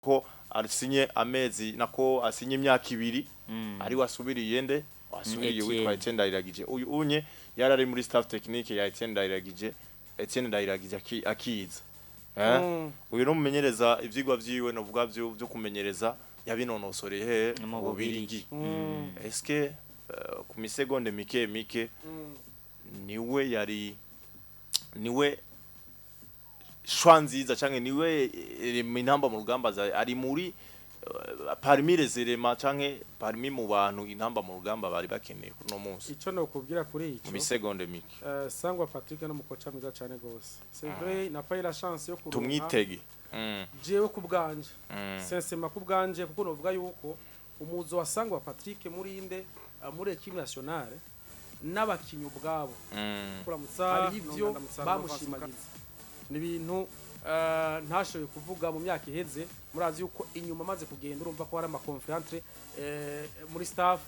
ko asinye amezi nako asinye imyaka 2 ari wasubiriye nde wasubiriye witwa Etienne Ndayiragije uyu unye yarari muri staff technique ya Etienne Ndayiragije akiza uyu no mumenyereza ivyigwa vyiwe no vuga byo kumenyereza yabinonosoreye he mu Bubirigi eske ku misegonde mike niwe shwanziza canke niwe intamba mu rugamba ari muri parmi les éléments canke parmi mu bantu intamba mu rugamba bari bakeneye no munsi ico no kubwira kuri ico mi seconde mike Sangwa Patrick no mukoca mwiza cyane gose c'est vrai n'a pas eu la chance yo kuronka tumwitege jewe kubganje sincèrement kubganje kuko novuga yuko umuzo wa Sangwa Patrick muri inde muri équipe nationale n'abakinyi ubwabo kuramutsa ivyo bamushimagiza n'ibintu ntashoboye kuvuga mu myaka iheze murazi yuko inyuma maze kugenda urumva ko hari ama conference muri staff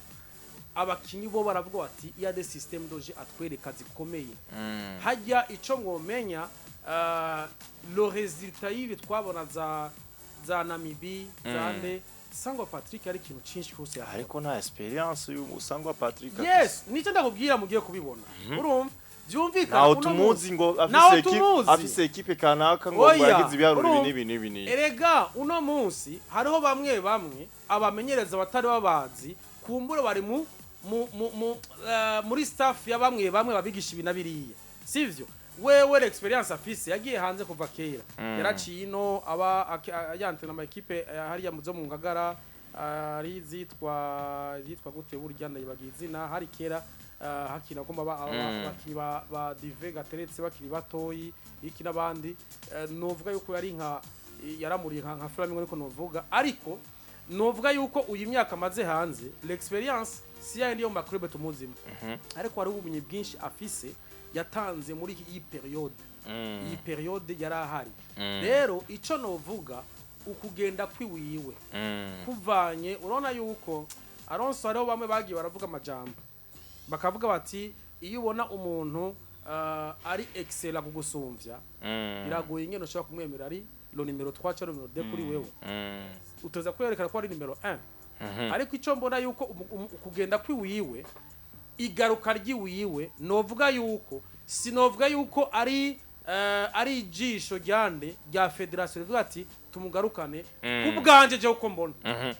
abakinyi bo baravuga bati iya de système doje atwereka zikomeye hajya ico mwomenya le résultat yibi twabona za Namibie zande Sangwa Patrick ari kintu cinshi kose ariko nta experience y'Sangwa Patrick yes nico ndakubwira mugiye kubibona urumva byumvikana naho tumuzi ngo afise equipe kanaka ngo yagize ibiharuro ibi erega uno munsi hariho bamwe abamenyereza batari babazi kumbure bari muri staff ya bamwe babigisha ibinabiriye sivyo wewe experience afise yagiye hanze kuva kera yaraciye ino aba yantena ama equipe hariya muzo mu Ngagara ari zitwa gute burya ndayibagizina hari kera hakina ko ba dive gateretse bakiri batoyi iki nabandi novuga yuko yari nka yaramuri nka Flamingo niko novuga ariko novuga yuko uyu myaka maze hanze l'experience si ya ndiyo makrebe tumuzima ariko ari ubumenyi bwinshi afise yatanze muri iyi periode yarahari rero ico novuga ukugenda kwiwiwe kuvanye urona yuko Alonso ariho bamwe bagiye baravuga amajambo bakavuga bati iyo ubona umuntu ari excella kugusumvya biragoye ingene ushaka kumwemera ari lo numero 3 cyangwa numero 2 kuri wewe utoza kwerekana ko ari numero 1 ariko ico mbona yuko kugenda kwiwiwe igaruka ryiwiwe novuga yuko sinovuga yuko ari ijisho ryande rya federation rivuga ati tumugarukane kubganje je uko mbona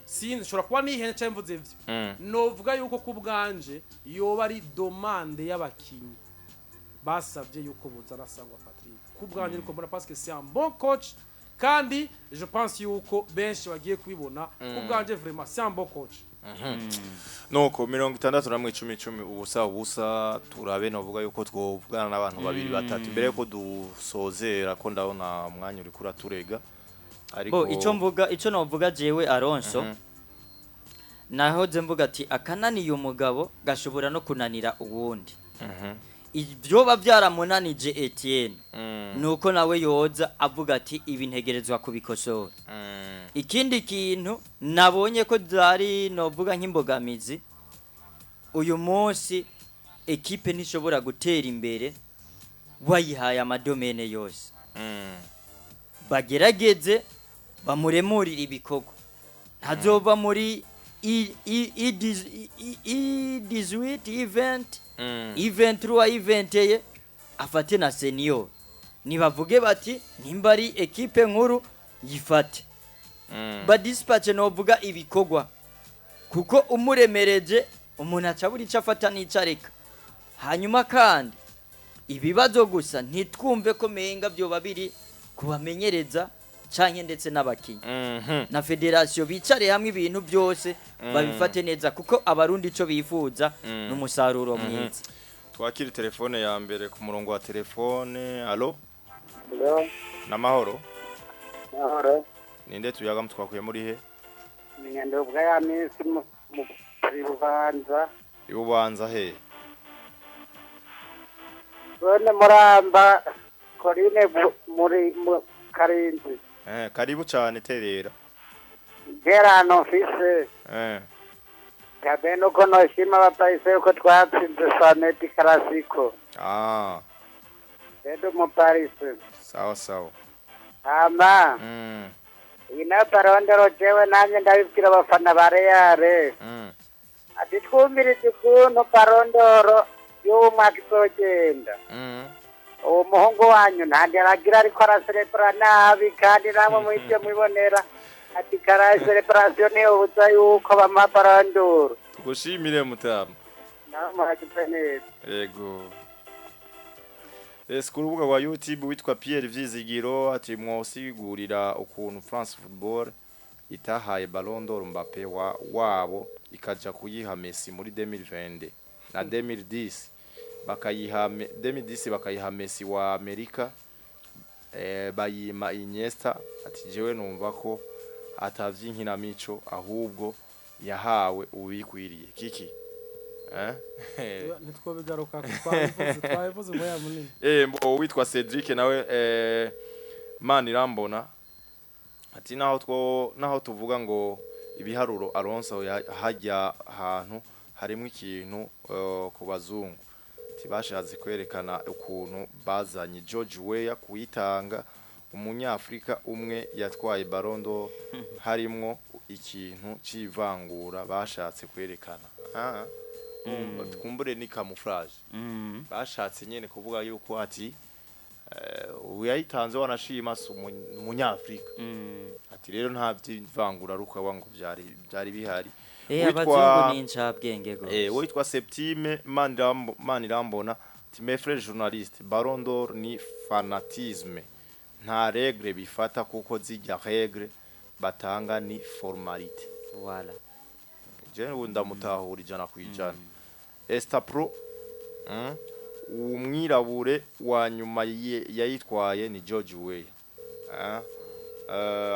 sinzi shora kuba nihene cyangwa mvuze ivyo novuga yuko kubganje yoba ari demande y'abakinyi basavye yuko buzana Sangwa Patrick kubganje niko mbona parce que c'est un bon coach kandi je pense yuko benshi bagiye kubibona kubganje vraiment c'est un bon coach nuko 60 ubusa turabe novuga yuko twovugana n'abantu babiri batatu mbere yuko dusozera ko ndabona umwanya uri kura turega ariko ico novuga jewe Alonso nahoze mvuga ati akananiye umugabo gashobora no kunanira uwundi ibyo bavyaramunanije Etienne nuko nawe yoza avuga ati ibi ntegerezwa kubikosora ikindi kintu nabonye ko zari novuga nk'imbogamizi uyu munsi equipe nishobora gutera imbere wayihaye amadomene yose bagerageze bamuremurira ibikorwa ntazova muri event 3 event ye afate na senior nibavuge bati nimba ari equipe nkuru yifate ba dispatch novuga ibikorwa kuko umuremereje umuntu acaburi cafata n'icareka hanyuma kandi ibibazo gusa ntitwumve ko menga byo babiri kubamenyereza canke ndetse n'abakinyi na federation bicare hamwe ibintu byose babifate neza kuko abarundi ico bifuza n'umusaruro mwiza twakira telefone ya mbere ku murongo wa telefone allo namahoro ninde tuyaga mutwakuye muri he Nyande ubwa ya minsi mu Bubanza he Bone Muramba Korine muri Karinzi karibu cyane terera Gerano office Kabeno kono shima bapayise ko twatsinze Saneti Classico Edo mu Paris sawa Ama iyi nayo barondoro jewe nanjye ndabibwira abafana ba Real ati twumvirize ukuntu barondoro y'uwo mwaka izogenda uwo muhungu wanyu ntandi aragira ariko araserebura nabi kandi namwe muhite mubibonera ati karaye celebration niyo uza yuko bama barondoro tugushimire mutama namagize neza yego ku rubuga rwa YouTube witwa Pierre Vyizigiro ati mwosigurira ukuntu France Football itahaye Ballon d'Or Mbappe wabo ikaja kuyiha Messi muri 2020 na 2010 bakayiha Messi wa Amerika bayima Iniesta ati jewe numva ko atavyinkina ahubwo yahawe ubikwiriye kiki nitwo bigaruka twabivuze moya munini mbo witwa Cedric nawe Manirambona ati naho tuvuga ngo ibiharuro Alonso hajya ahantu harimo ikintu ku bazungu tibashaze kwerekana ukuntu bazanye George Weah kuyitanga umunyafrika umwe yatwaye Ballon d'Or harimo ikintu civangura bashatse kwerekana twumbure ni camouflage bashatse nyene kuvuga yuko ati uyayitanze wanashima umunyafrika ati rero nta byivangura rukawa ngo byari bihari abazungu ni incabwenge go witwa Septime Manirambona ati mes frères journalistes Ballon d'Or ni fanatisme nta règle bifata kuko zijya règle batanga ni formalite voilà je ndamutahura ijana kwijana Esta Pro umwirabure wa nyuma yayitwaye ni George Weah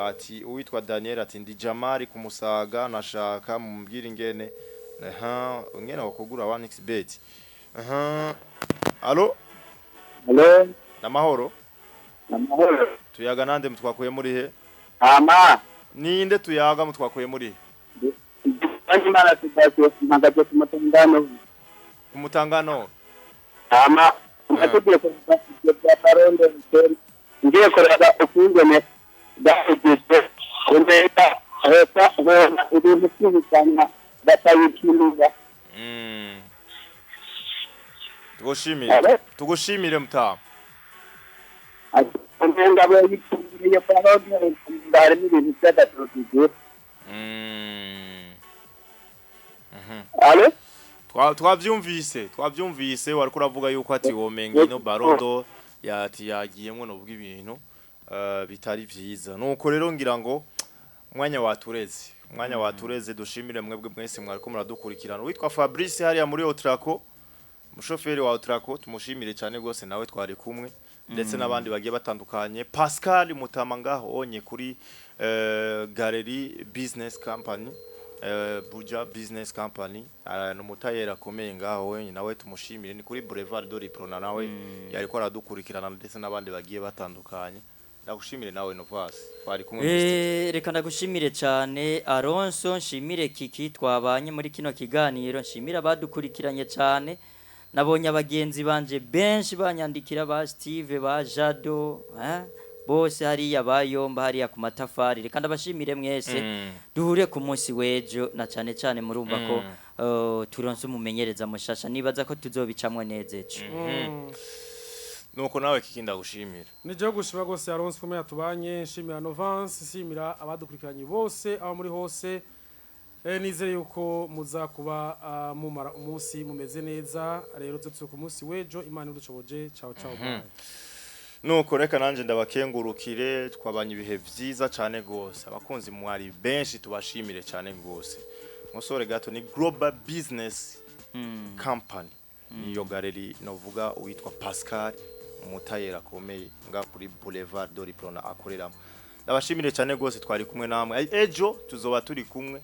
ati uwitwa Daniel ati ndi Jamari kumusaga nashaka mumbwira ingene ngene wakugura 1xbet allo namahoro tuyaga nande mutwakuye muri he ninde tuyaga mutwakuye muri he Anyimara tudasiye magaje kumutangano atugiye kwa Baronde ngiye korera ukungene dafite Mbega heta bona ibintu by'ubutanya batayikinuza tugushimire mutama Mbega bayikinuye Baronde ndari n'ibintu by'adatotije twavyumvise wari kuravuga yuko ati womenga ino Ballon d'Or yagiyemwe no vuga ibintu bitari vyiza nuko rero ngira ngo mwanya watureze dushimire mwebwe mwese mwari ko muradukurikirana witwa Fabrice hariya muri Otrako umushoferi wa Otrako tumushimire cyane gose nawe twari kumwe ndetse nabandi bagiye batandukanye Pascal Mutama ngaho onye kuri Gallery Business Company Buja Business Company n'umutayera akomeye ngaho wenye nawe tumushimire ni kuri Boulevard de Riprona nawe yariko aradukurikirana ndetse nabandi bagiye batandukanye ndagushimire nawe Novas twari kumwe reka ndagushimire cyane Alonso nshimire Kiki twabanye muri kino kiganiro nshimira badukurikiranye cyane nabonye abagenzi banje benshi banyandikira ba Steve ba Jado bose hariya bayomba hariya ku matafari reka ndabashimire mwese duhure ku munsi wejo na cyane cyane murumva ko turonse umumenyereza mushasha nibaza ko tuzobicamwe nezeje nuko nawe kikinda gushimira nije gushima gose Alonso kumwe yatubanye nshimira Novance nshimira abadukurikiranye bose aho muri hose nizere yuko muza kuba mumara umunsi mumeze neza rero zotse ku munsi wejo Imana iducoboje ciao bye nuko reka nanje ndabakengurukire twabanye ibihe vyiza cyane gose abakunzi mwari benshi tubashimire cyane gose musore gato ni Global Business Company niyo gallery novuga witwa Pascal umutayera akomeye nga kuri Boulevard de Riprona akoreramo ndabashimire cyane gose twari kumwe namwe ejo tuzoba turi kumwe